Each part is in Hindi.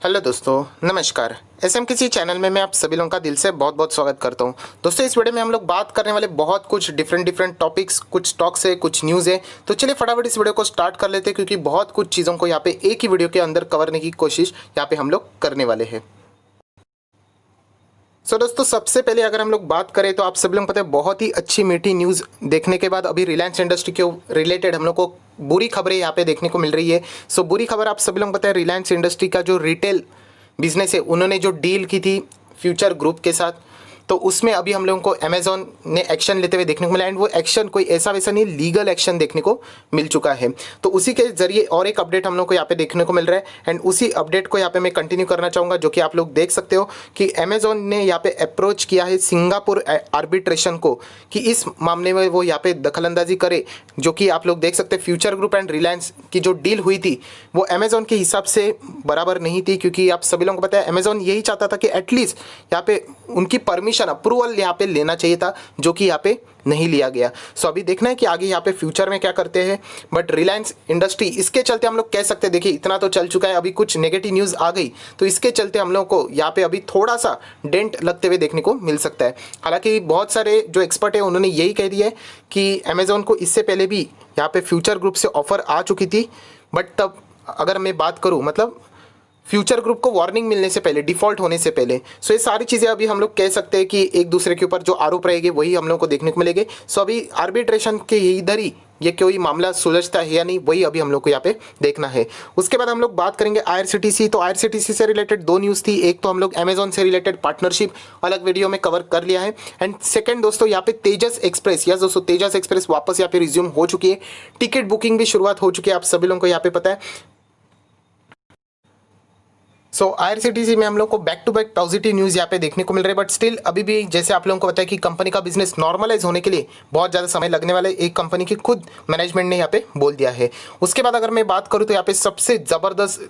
हेलो दोस्तों, नमस्कार। एसएमकेसी चैनल में मैं आप सभी लोगों का दिल से बहुत बहुत स्वागत करता हूं। दोस्तों, इस वीडियो में हम लोग बात करने वाले बहुत कुछ डिफरेंट टॉपिक्स, कुछ स्टॉक्स है, कुछ न्यूज़ है। तो चलिए फटाफट इस वीडियो को स्टार्ट कर लेते हैं, क्योंकि बहुत कुछ चीज़ों को यहाँ पे एक ही वीडियो के अंदर कवरने की कोशिश यहाँ पे हम लोग करने वाले हैं। दोस्तों, सबसे पहले अगर हम लोग बात करें तो आप सभी लोग पता है बहुत ही अच्छी मीठी न्यूज़ देखने के बाद अभी रिलायंस इंडस्ट्री के रिलेटेड हम लोग को बुरी खबरें यहाँ पे देखने को मिल रही है। बुरी खबर आप सभी लोग पता है रिलायंस इंडस्ट्री का जो रिटेल बिजनेस है, उन्होंने जो डील की थी फ्यूचर ग्रुप के साथ, तो उसमें अभी हम लोगों को अमेजॉन ने एक्शन लेते हुए देखने को मिला। एंड वो एक्शन कोई ऐसा वैसा नहीं, लीगल एक्शन देखने को मिल चुका है। तो उसी के जरिए और एक अपडेट हम लोग को यहाँ पे देखने को मिल रहा है। एंड उसी अपडेट को यहाँ पे मैं कंटिन्यू करना चाहूँगा, जो कि आप लोग देख सकते हो कि अमेजॉन ने यहाँ पे अप्रोच किया है सिंगापुर आर्बिट्रेशन को कि इस मामले में वो यहाँ पे दखलंदाजी करे, जो कि आप लोग देख सकते हैं फ्यूचर ग्रुप एंड रिलायंस की जो डील हुई थी वो अमेजॉन के हिसाब से बराबर नहीं थी। क्योंकि आप सभी लोगों को पता है अमेजॉन यही चाहता था कि एटलीस्ट यहाँ पे उनकी परमिशन अप्रूवल यहाँ पे लेना चाहिए था, जो कि यहाँ पे नहीं लिया गया। अभी देखना है कि आगे यहाँ पे फ्यूचर में क्या करते हैं। बट रिलायंस इंडस्ट्री, इसके चलते हम लोग कह सकते हैं, देखिए इतना तो चल चुका है, अभी कुछ नेगेटिव न्यूज़ आ गई तो इसके चलते हम लोग को यहाँ पे अभी थोड़ा सा डेंट लगते हुए देखने को मिल सकता है। हालांकि बहुत सारे जो एक्सपर्ट है उन्होंने यही कह दिया है कि अमेजॉन को इससे पहले भी यहाँ पे फ्यूचर ग्रुप से ऑफर आ चुकी थी। बट तब अगर मैं बात करूँ, मतलब फ्यूचर ग्रुप को वार्निंग मिलने से पहले, डिफॉल्ट होने से पहले, ये सारी चीज़ें अभी हम लोग कह सकते हैं कि एक दूसरे के ऊपर जो आरोप रहेंगे वही हम लोग को देखने को मिलेंगे। अभी आर्बिट्रेशन के इधर ही ये कोई मामला सुलझता है या नहीं, वही अभी हम लोग को यहाँ पे देखना है। उसके बाद हम लोग बात करेंगे आईआरसीटीसी। तो आईआरसीटीसी से रिलेटेड दो न्यूज़ थी। एक तो हम लोग अमेजॉन से रिलेटेड पार्टनरशिप अलग वीडियो में कवर कर लिया है। एंड सेकंड दोस्तों, यहाँ पे तेजस एक्सप्रेस, यस दोस्तों, तेजस एक्सप्रेस वापस यहाँ पे रिज्यूम हो चुकी है। टिकट बुकिंग भी शुरुआत हो चुकी है, आप सभी लोगों को यहाँ पे पता है। आईआरसीटीसी में हम लोग को back to back positive news यहाँ पे देखने को मिल रहा है। बट स्टिल अभी भी जैसे आप लोगों को पता है कि कंपनी का बिजनेस नॉर्मलाइज होने के लिए बहुत ज़्यादा समय लगने वाला है, एक कंपनी की खुद मैनेजमेंट ने यहाँ पे बोल दिया है। उसके बाद अगर मैं बात करूँ तो यहाँ पे सबसे ज़बरदस्त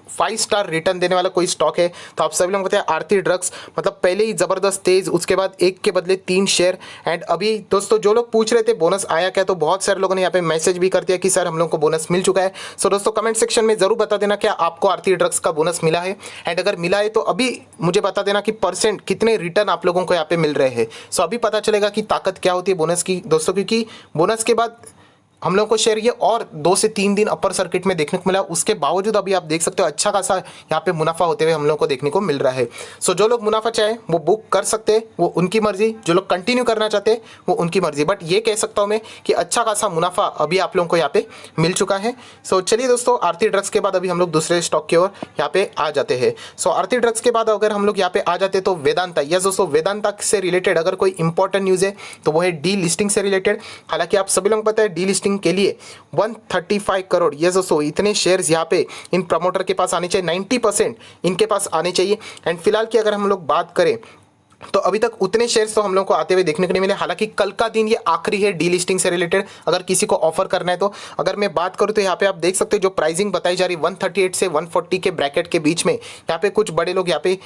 5 स्टार रिटर्न देने वाला कोई स्टॉक है तो आप सभी लोग बताए आरती ड्रग्स, मतलब पहले ही जबरदस्त तेज, उसके बाद एक के बदले 3 शेयर। एंड अभी दोस्तों जो लोग पूछ रहे थे बोनस आया क्या, तो बहुत सारे लोगों ने यहाँ पे मैसेज भी कर दिया कि सर हम लोग को बोनस मिल चुका है। दोस्तों कमेंट सेक्शन में जरूर बता देना क्या आपको आरती ड्रग्स का बोनस मिला है। एंड अगर मिला है तो अभी मुझे बता देना कि परसेंट कितने रिटर्न आप लोगों को यहाँ पे मिल रहे हैं। अभी पता चलेगा कि ताकत क्या होती है बोनस की दोस्तों, क्योंकि बोनस के बाद हम लोगों को शेयर ये और 2 से 3 दिन अपर सर्किट में देखने को मिला। उसके बावजूद अभी आप देख सकते हो अच्छा खासा यहाँ पे मुनाफा होते हुए हम लोगों को देखने को मिल रहा है। जो लोग मुनाफा चाहे वो बुक कर सकते हैं, वो उनकी मर्जी। जो लोग कंटिन्यू करना चाहते हैं वो उनकी मर्जी। बट ये कह सकता हूँ मैं कि अच्छा खासा मुनाफा अभी आप लोगों को यहाँ पे मिल चुका है। चलिए दोस्तों, आरती ड्रग्स के बाद अभी हम लोग दूसरे स्टॉक की ओर यहाँ पे आ जाते हैं। आरती ड्रग्स के बाद अगर हम लोग यहाँ पे आ जाते तो वेदांता, यस दोस्तों, वेदांता से रिलेटेड अगर कोई इंपॉर्टेंट न्यूज़ है तो वो है डी लिस्टिंग से रिलेटेड। हालांकि आप सभी लोग पता है डी लिस्टिंग के लिए 135 करोड़, यस दोस्तों, इतने शेयर्स यहाँ पे इन प्रमोटर के पास आने चाहिए, 90% इनके पास आने चाहिए। एंड फिलहाल की अगर हम लोग बात करें तो अभी तक उतने शेयर्स तो हम लोग को आते हुए देखने को नहीं मिले। हालांकि कल का दिन ये आखिरी है डी लिस्टिंग से रिलेटेड, अगर किसी को ऑफर करना है तो। अगर मैं बात करूं तो यहाँ पे आप देख सकते हो जो प्राइसिंग बताई जा रही 138 से 140 के ब्रैकेट के बीच में, यहाँ पे कुछ बड़े लोग यहाँ पे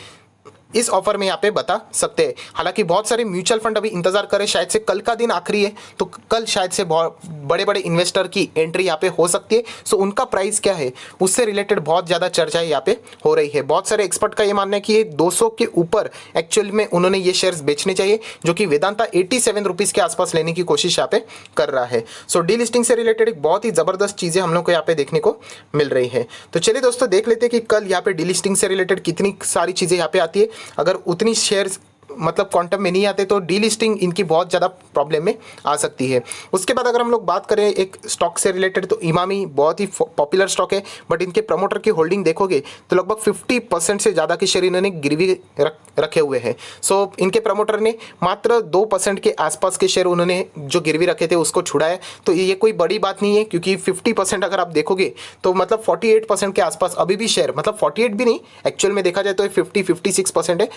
इस ऑफर में यहाँ पे बता सकते हैं। हालांकि बहुत सारे म्यूचुअल फंड अभी इंतजार करें, शायद से कल का दिन आखिरी है तो कल शायद से बहुत बड़े बड़े इन्वेस्टर की एंट्री यहाँ पे हो सकती है। उनका प्राइस क्या है उससे रिलेटेड बहुत ज़्यादा चर्चाएं यहाँ पे हो रही है। बहुत सारे एक्सपर्ट का ये मानना है कि ये 200 के ऊपर एक्चुअल में उन्होंने ये शेयर्स बेचने चाहिए, जो कि वेदांता 87 रुपीज़ के आसपास लेने की कोशिश यहाँ पे कर रहा है। डी लिस्टिंग से रिलेटेड एक बहुत ही ज़बरदस्त चीज़ें हम लोग को यहाँ पे देखने को मिल रही है। तो चलिए दोस्तों देख लेते हैं कि कल यहाँ पे डी लिस्टिंग से रिलेटेड कितनी सारी चीज़ें यहाँ पे आती है। अगर उतनी शेयर्स मतलब क्वांटम में नहीं आते तो डी लिस्टिंग इनकी बहुत ज़्यादा प्रॉब्लम में आ सकती है। उसके बाद अगर हम लोग बात करें एक स्टॉक से रिलेटेड तो इमामी बहुत ही पॉपुलर स्टॉक है। बट इनके प्रमोटर की होल्डिंग देखोगे तो लगभग 50% से ज़्यादा के शेयर इन्होंने गिरवी रखे हुए हैं। इनके प्रमोटर ने मात्र 2% के आसपास के शेयर उन्होंने जो गिरवी रखे थे उसको छुड़ाया। तो ये कोई बड़ी बात नहीं है, क्योंकि 50% अगर आप देखोगे तो मतलब 48% के आसपास अभी भी शेयर, मतलब 48 भी नहीं, एक्चुअल में देखा जाए तो 50-56% है।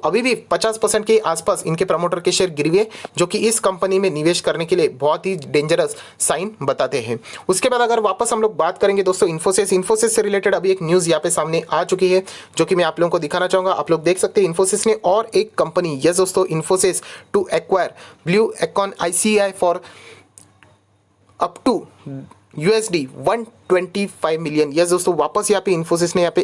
अभी भी 50% के आसपास इनके प्रमोटर के शेयर गिरवी, जो कि इस कंपनी में निवेश करने के लिए बहुत ही डेंजरस साइन बताते हैं। उसके बाद अगर वापस हम लोग बात करेंगे दोस्तों इन्फोसिस से रिलेटेड अभी एक न्यूज़ यहाँ पे सामने आ चुकी है, जो कि मैं आप लोगों को दिखाना चाहूँगा। आप लोग देख सकते हैं इन्फोसिस ने और एक कंपनी, यस दोस्तों, Infosys to acquire Blue Acorn ICI for up to USD 125 million. Yes दोस्तों, वापस यहाँ पे इन्फोसिस ने यहाँ पे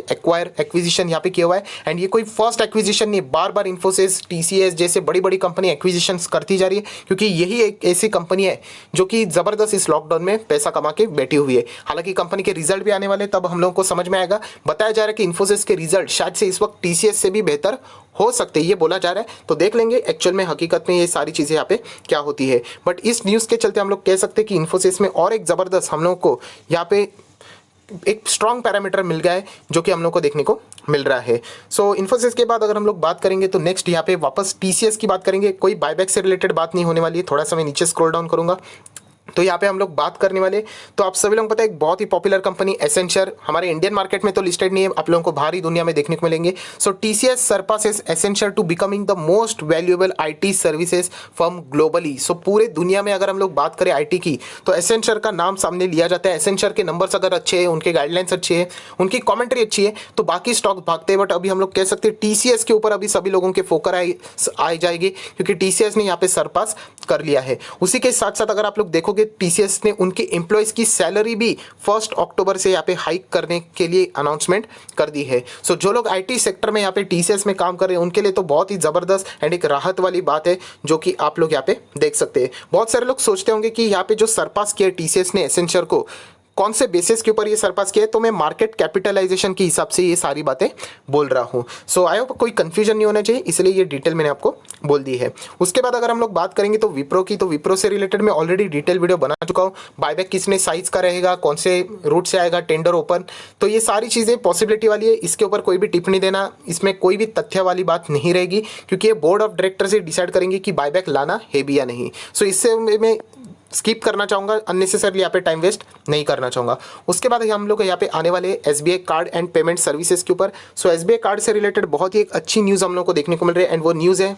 एक्विजिशन यहाँ पे किया हुआ है। एंड ये कोई फर्स्ट एक्विजिशन नहीं, बार बार इन्फोसिस, TCS जैसे बड़ी बड़ी कंपनी एक्विजिशन करती जा रही है, क्योंकि यही एक ऐसी कंपनी है जो कि जबरदस्त इस लॉकडाउन में पैसा कमा के बैठी हुई है। हालांकि कंपनी के रिजल्ट भी आने वाले, तब हम लोगों को समझ में आएगा। बताया जा रहा है कि इन्फोसिस के रिजल्ट शायद से इस वक्त TCS से भी बेहतर हो सकते हैं, ये बोला जा रहा है। तो देख लेंगे एक्चुअल में हकीकत में ये सारी चीज़ें यहाँ पे क्या होती है। बट इस न्यूज़ के चलते हम लोग कह सकते हैं कि इन्फोसिस में और एक ज़बरदस्त हम लोग को यहाँ पे एक स्ट्रॉन्ग पैरामीटर मिल गया है, जो कि हम लोग को देखने को मिल रहा है। सो इन्फोसिस के बाद अगर हम लोग बात करेंगे तो नेक्स्ट यहाँ पे वापस TCS की बात करेंगे। कोई बायबैक से रिलेटेड बात नहीं होने वाली है। थोड़ा सा मैं नीचे स्क्रॉल डाउन करूँगा तो यहाँ पे हम लोग बात करने वाले, तो आप सभी लोगों को पता है एक बहुत ही पॉपुलर कंपनी एसेंचर हमारे इंडियन मार्केट में तो लिस्टेड नहीं है, आप लोगों को बाहरी दुनिया में देखने को मिलेंगे। So TCS surpasses Accenture to becoming the most valuable IT services firm globally. So पूरे दुनिया में अगर हम लोग बात करें IT की, तो एसेंचर का नाम सामने लिया जाता है। एसेंचर के नंबर्स अगर अच्छे हैं, उनके गाइडलाइंस अच्छे हैं, उनकी कॉमेंट्री अच्छी है, तो बाकी स्टॉक भागते हैं। बट अभी हम लोग कह सकते हैं TCS के ऊपर अभी सभी लोगों के फोकस आ जाएगी, क्योंकि TCS ने यहाँ पे सरपास कर लिया है। उसी के साथ साथ अगर आप लोग देखोगे, TCS ने उनके एम्प्लॉयज़ की सैलरी भी 1 अक्टूबर से यहाँ पे हाइक करने के लिए अनाउंसमेंट कर दी है। सो जो लोग IT सेक्टर में यहाँ पे TCS में काम कर रहे हैं, उनके लिए तो बहुत ही ज़बरदस्त एंड एक राहत वाली बात है, जो कि आप लोग यहाँ पे देख सकते हैं। बहुत सारे लोग सोचते होंगे कि यहाँ पे जो सरपास किया TCS ने एसेंचर को, कौन से बेसिस के ऊपर ये सरपास किया है, तो मैं मार्केट कैपिटलाइजेशन के हिसाब से ये सारी बातें बोल रहा हूँ। सो आई होप कोई कंफ्यूजन नहीं होना चाहिए, इसलिए ये डिटेल मैंने आपको बोल दी है। उसके बाद अगर हम लोग बात करेंगे तो विप्रो की, तो विप्रो से रिलेटेड मैं ऑलरेडी डिटेल वीडियो बना चुका हूँ। बायबैक किसने साइज का रहेगा, कौन से रूट से आएगा, टेंडर ओपन, तो ये सारी चीज़ें पॉसिबिलिटी वाली है। इसके ऊपर कोई भी टिप्पणी देना, इसमें कोई भी तथ्य वाली बात नहीं रहेगी, क्योंकि ये बोर्ड ऑफ डायरेक्टर से डिसाइड करेंगे कि बायबैक लाना है भी या नहीं। सो इससे मैं स्किप करना चाहूँगा, अननेसेसरली यहाँ पे टाइम वेस्ट नहीं करना चाहूँगा। उसके बाद हम लोग यहाँ पे आने वाले SBI card and payment services के ऊपर। सो SBI कार्ड से रिलेटेड बहुत ही एक अच्छी न्यूज़ हम लोग को देखने को मिल रही है, एंड वो न्यूज़ है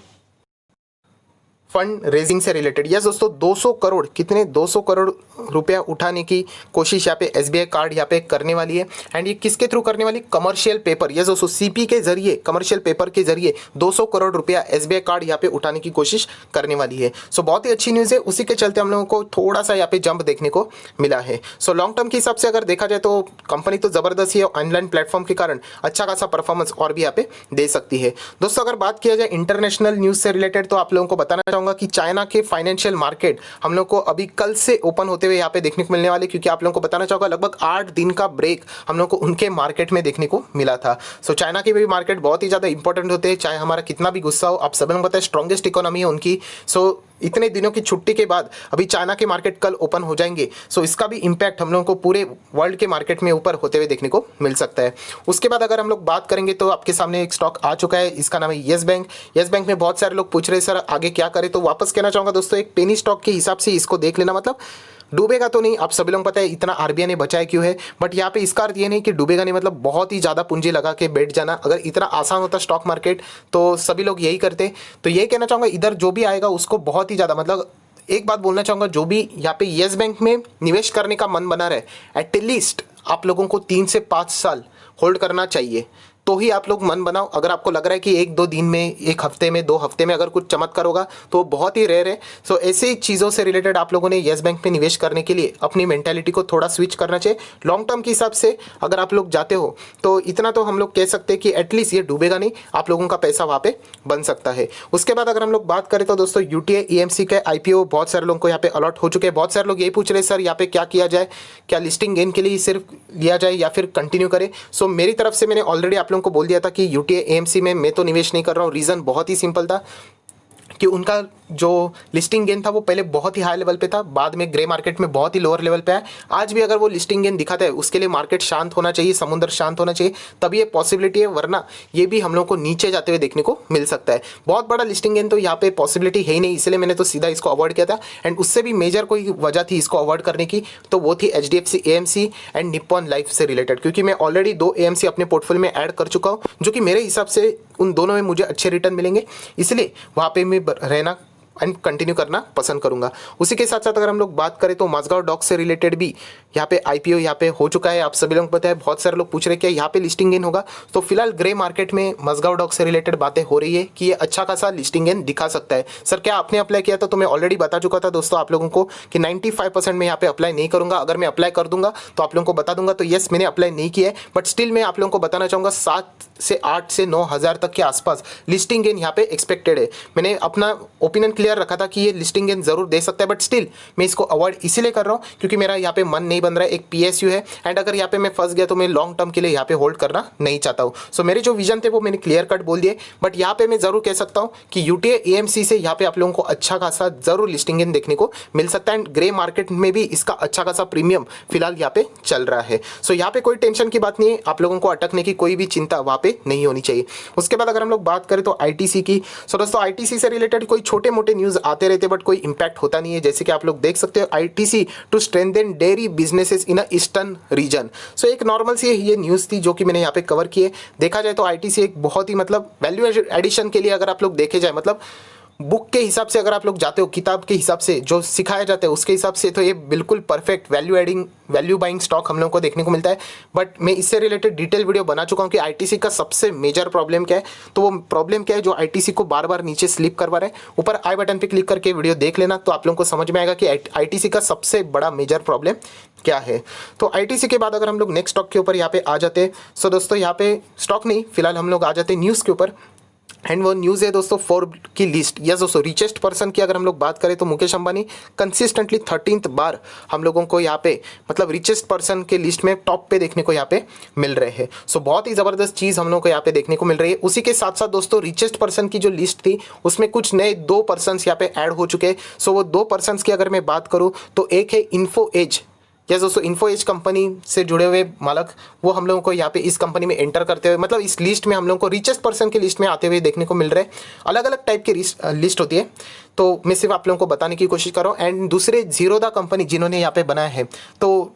फंड रेजिंग से रिलेटेड। यस दोस्तों, 200 करोड़, कितने 200 करोड़ रुपया उठाने की कोशिश यहाँ पे SBI कार्ड यहाँ पे करने वाली है। एंड ये किसके थ्रू करने वाली, कमर्शियल पेपर। यस दोस्तों, CP के जरिए, कमर्शियल पेपर के जरिए 200 करोड़ रुपया SBI कार्ड यहाँ पे उठाने की कोशिश करने वाली है। सो बहुत ही अच्छी न्यूज़ है। उसी के चलते हम लोगों को थोड़ा सा यहाँ पे जंप देखने को मिला है। सो लॉन्ग टर्म के हिसाब से अगर देखा जाए तो कंपनी तो ज़बरदस्त ही है, ऑनलाइन प्लेटफॉर्म के कारण अच्छा खासा परफॉर्मेंस और भी यहाँ पे दे सकती है। दोस्तों अगर बात किया जाए इंटरनेशनल न्यूज़ से रिलेटेड, तो आप लोगों को बताना चाहूँगा कि चाइना के फाइनेंशियल मार्केट हम लोग को अभी कल से ओपन होते हुए यहाँ पे देखने को मिलने वाले, क्योंकि आप लोगों को बताना चाहूँगा लगभग 8 दिन का ब्रेक हम लोग को उनके मार्केट में देखने को मिला था। सो चाइना के भी मार्केट बहुत ही ज़्यादा इंपॉर्टेंट होते हैं, चाहे हमारा कितना भी गुस्सा हो। आप सभी लोगों को पता है स्ट्रॉन्गेस्ट इकोनॉमी है उनकी। सो इतने दिनों की छुट्टी के बाद अभी चाइना के मार्केट कल ओपन हो जाएंगे। सो इसका भी इम्पैक्ट हम लोगों को पूरे वर्ल्ड के मार्केट में ऊपर होते हुए देखने को मिल सकता है। उसके बाद अगर हम लोग बात करेंगे तो आपके सामने एक स्टॉक आ चुका है, इसका नाम है येस बैंक। येस बैंक में बहुत सारे लोग पूछ रहे हैं सर आगे क्या करें, तो वापस कहना चाहूँगा दोस्तों, एक पेनी स्टॉक के हिसाब से इसको देख लेना। मतलब डूबेगा तो नहीं, आप सभी लोग पता है इतना RBI ने बचाया क्यों है, बट यहाँ पे इसका अर्थ ये नहीं कि डूबेगा नहीं, मतलब बहुत ही ज़्यादा पूंजी लगा के बैठ जाना। अगर इतना आसान होता स्टॉक मार्केट तो सभी लोग यही करते। तो यही कहना चाहूँगा, इधर जो भी आएगा उसको बहुत ही ज़्यादा, मतलब एक बात बोलना चाहूँगा, जो भी यहाँ पे येस बैंक में निवेश करने का मन बना रहे, एटलीस्ट आप लोगों को 3 से 5 साल होल्ड करना चाहिए, तो ही आप लोग मन बनाओ। अगर आपको लग रहा है कि 1-2 दिन में, 1 हफ्ते में, 2 हफ्ते में अगर कुछ चमत्कार होगा तो बहुत ही रेयर है। सो ऐसे चीज़ों से रिलेटेड आप लोगों ने येस बैंक में निवेश करने के लिए अपनी मेंटालिटी को थोड़ा स्विच करना चाहिए। लॉन्ग टर्म के हिसाब से अगर आप लोग जाते हो तो इतना तो हम लोग कह सकते हैं कि एटलीस्ट ये डूबेगा नहीं, आप लोगों का पैसा वहाँ पे बन सकता है। उसके बाद अगर हम लोग बात करें तो दोस्तों UTA EMC के IPO बहुत सारे लोगों को यहाँ पे अलॉट हो चुके हैं। बहुत सारे लोग यही पूछ रहे हैं सर यहाँ पे क्या किया जाए, क्या लिस्टिंग गेन के लिए सिर्फ लिया जाए या फिर कंटिन्यू करें। सो मेरी तरफ से मैंने ऑलरेडी आप लोगों को बोल दिया था कि UTA AMC में मैं तो निवेश नहीं कर रहा हूँ। रीज़न बहुत ही सिंपल था कि उनका जो लिस्टिंग गेन था वो पहले बहुत ही हाई लेवल पे था, बाद में ग्रे मार्केट में बहुत ही लोअर लेवल पे है। आज भी अगर वो लिस्टिंग गेन दिखाता है, उसके लिए मार्केट शांत होना चाहिए, समुद्र शांत होना चाहिए, तभी ये पॉसिबिलिटी है, वरना ये भी हम लोग को नीचे जाते हुए देखने को मिल सकता है। बहुत बड़ा लिस्टिंग गेन तो यहाँ पे पॉसिबिलिटी है ही नहीं, इसलिए मैंने तो सीधा इसको अवॉइड किया था। एंड उससे भी मेजर कोई वजह थी इसको अवॉइड करने की, तो वो थी HDFC AMC and Nippon life से रिलेटेड, क्योंकि मैं ऑलरेडी 2 AMC अपने पोर्टफोलियो में ऐड कर चुका हूँ, जो कि मेरे हिसाब से उन दोनों में मुझे अच्छे रिटर्न मिलेंगे, इसलिए वहाँ पे मैं रहना एंड कंटिन्यू करना पसंद करूंगा। उसी के साथ साथ अगर हम लोग बात करें तो माझगांव डॉक से रिलेटेड भी यहाँ पे आईपीओ यहाँ पे हो चुका है, आप सभी लोगों को पता है। बहुत सारे लोग पूछ रहे हैं कि यहाँ पे लिस्टिंग गेन होगा, तो फिलहाल ग्रे मार्केट में मजगांव डॉक से रिलेटेड बातें हो रही है कि ये अच्छा खासा लिस्टिंग गेन दिखा सकता है। सर क्या आपने अप्लाई किया था? तो मैं ऑलरेडी बता चुका था दोस्तों आप लोगों को कि 95% मैं यहाँ पे अप्लाई नहीं करूंगा। अगर मैं अप्लाई कर दूंगा तो आप लोगों को बता दूंगा। तो यस, मैंने अप्लाई नहीं किया है, बट स्टिल मैं आप लोगों को बताना चाहूँगा 7 से 8 से 9 हज़ार तक के आसपास लिस्टिंग गेन यहाँ पे एक्सपेक्टेड है। मैंने अपना ओपिनियन क्लियर रखा था कि ये लिस्टिंग गेन जरूर दे सकता है, बट स्टिल मैं इसको अवॉइड इसीलिए कर रहा हूँ क्योंकि मेरा यहाँ पे मन नहीं बन रहा है। एक पीएसयू है एंड अगर यहाँ पे मैं फंस गया तो मैं लॉन्ग टर्म के लिए यहाँ पे होल्ड करना नहीं चाहता हूँ। सो मेरे जो विजन थे वो मैंने क्लियर कट बोल दिए, बट यहाँ पे मैं जरूर कह सकता हूँ कि यूटीए एएमसी से यहाँ पे आप लोगों को अच्छा खासा जरूर लिस्टिंग गेन देखने को मिल सकता है एंड ग्रे मार्केट में भी इसका अच्छा खासा प्रीमियम फिलहाल यहाँ पे चल रहा है। सो यहाँ पे कोई टेंशन की बात नहीं है, आप लोगों को अटकने की कोई भी चिंता वहाँ पे नहीं होनी चाहिए। उसके बाद अगर हम लोग बात करें तो आईटीसी की, सो दोस्तों आईटीसी से रिलेटेड कोई छोटे मोटे न्यूज़ आते रहते बट कोई इंपैक्ट होता नहीं है। जैसे कि आप लोग देख सकते हो ITC to strengthen dairy businesses in a eastern region. So एक नॉर्मल सी ये न्यूज़ थी जो कि मैंने यहाँ पे कवर की है। देखा जाए तो आईटीसी एक बहुत ही मतलब वैल्यू एडिशन के लिए अगर आप लोग देखे जाए, मतलब बुक के हिसाब से अगर आप लोग जाते हो, किताब के हिसाब से जो सिखाया जाता है उसके हिसाब से, तो ये बिल्कुल परफेक्ट वैल्यू बाइंग स्टॉक हम लोगों को देखने को मिलता है। बट मैं इससे रिलेटेड डिटेल वीडियो बना चुका हूँ कि आईटीसी का सबसे मेजर प्रॉब्लम क्या है। तो वो प्रॉब्लम क्या है जो आईटीसी को बार बार नीचे स्लिप करवा रहा है। ऊपर आई बटन पे क्लिक करके वीडियो देख लेना, तो आप लोगों को समझ में आएगा कि आईटीसी का सबसे बड़ा मेजर प्रॉब्लम क्या है। तो आईटीसी के बाद अगर हम लोग नेक्स्ट स्टॉक के ऊपर यहाँ पे आ जाते हैं, सो दोस्तों यहाँ पे स्टॉक नहीं, फिलहाल हम लोग आ जाते हैं न्यूज़ के ऊपर। एंड वो न्यूज़ है दोस्तों फोर्ब्स की लिस्ट। यस दोस्तों, रिचेस्ट पर्सन की अगर हम लोग बात करें तो मुकेश अंबानी कंसिस्टेंटली 13th बार हम लोगों को यहाँ पे मतलब रिचेस्ट पर्सन के लिस्ट में टॉप पे देखने को यहाँ पे मिल रहे हैं। सो बहुत ही ज़बरदस्त चीज़ हम लोग को यहाँ पे देखने को मिल रही है। उसी के साथ साथ दोस्तों रिचेस्ट पर्सन की जो लिस्ट थी उसमें कुछ नए 2 पर्सन्स यहाँ पे ऐड हो चुके हैं। सो वो 2 पर्सन्स की अगर मैं बात करूँ तो एक है इन्फो एज। यस दोस्तों, इन्फो एज कंपनी से जुड़े हुए मालक, वो हम लोगों को यहाँ पे इस कंपनी में एंटर करते हुए, मतलब इस लिस्ट में हम लोगों को रिचेस्ट पर्सन की लिस्ट में आते हुए देखने को मिल रहे हैं। अलग अलग टाइप की लिस्ट होती है, तो मैं सिर्फ आप लोगों को बताने की कोशिश कर रहा हूँ। एंड दूसरे जीरोदा कंपनी जिन्होंने यहाँ पे बनाया है तो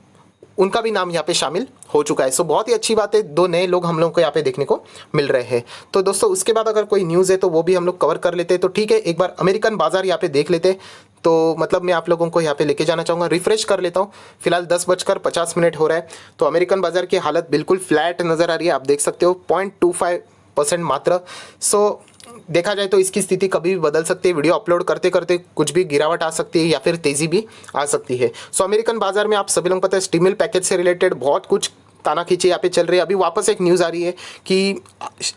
उनका भी नाम यहाँ पे शामिल हो चुका है। सो बहुत ही अच्छी बात है, 2 नए लोग हम लोगों को यहाँ पे देखने को मिल रहे हैं। तो दोस्तों उसके बाद अगर कोई न्यूज़ है तो वो भी हम लोग कवर कर लेते हैं। तो ठीक है, एक बार अमेरिकन बाजार यहाँ पे देख लेते हैं। तो मतलब मैं आप लोगों को यहाँ पे लेके जाना चाहूँगा, रिफ्रेश कर लेता हूँ। फिलहाल 10:50 हो रहा है, तो अमेरिकन बाजार की हालत बिल्कुल फ्लैट नज़र आ रही है। आप देख सकते हो 0.25% मात्र। सो देखा जाए तो इसकी स्थिति कभी भी बदल सकती है। वीडियो अपलोड करते करते कुछ भी गिरावट आ सकती है या फिर तेज़ी भी आ सकती है। सो अमेरिकन बाजार में आप सभी लोगों को पता है स्टिमुलस पैकेज से रिलेटेड बहुत कुछ ताना खींची यहाँ पे चल रही है। अभी वापस एक न्यूज़ आ रही है कि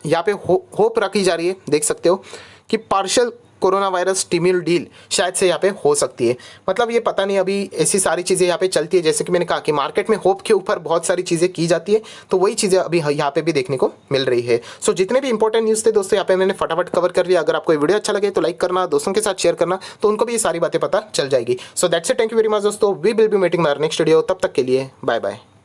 यहाँ पे होप रखी जा रही है, देख सकते हो कि पार्शियल कोरोना वायरस स्टिम्युल डील शायद से यहाँ पे हो सकती है। मतलब ये पता नहीं, अभी ऐसी सारी चीज़ें यहाँ पे चलती है। जैसे कि मैंने कहा कि मार्केट में होप के ऊपर बहुत सारी चीज़ें की जाती है, तो वही चीज़ें अभी यहाँ पे भी देखने को मिल रही है। सो जितने भी इंपॉर्टेंट न्यूज़ थे दोस्तों यहाँ पे मैंने फटाफट कवर कर लिया। अगर आपको ये वीडियो अच्छा लगे तो लाइक करना, दोस्तों के साथ शेयर करना, तो उनको भी ये सारी बातें पता चल जाएगी। So that's it, thank you very much दोस्तों। We will be meeting my next video. तब तक के लिए बाय बाय।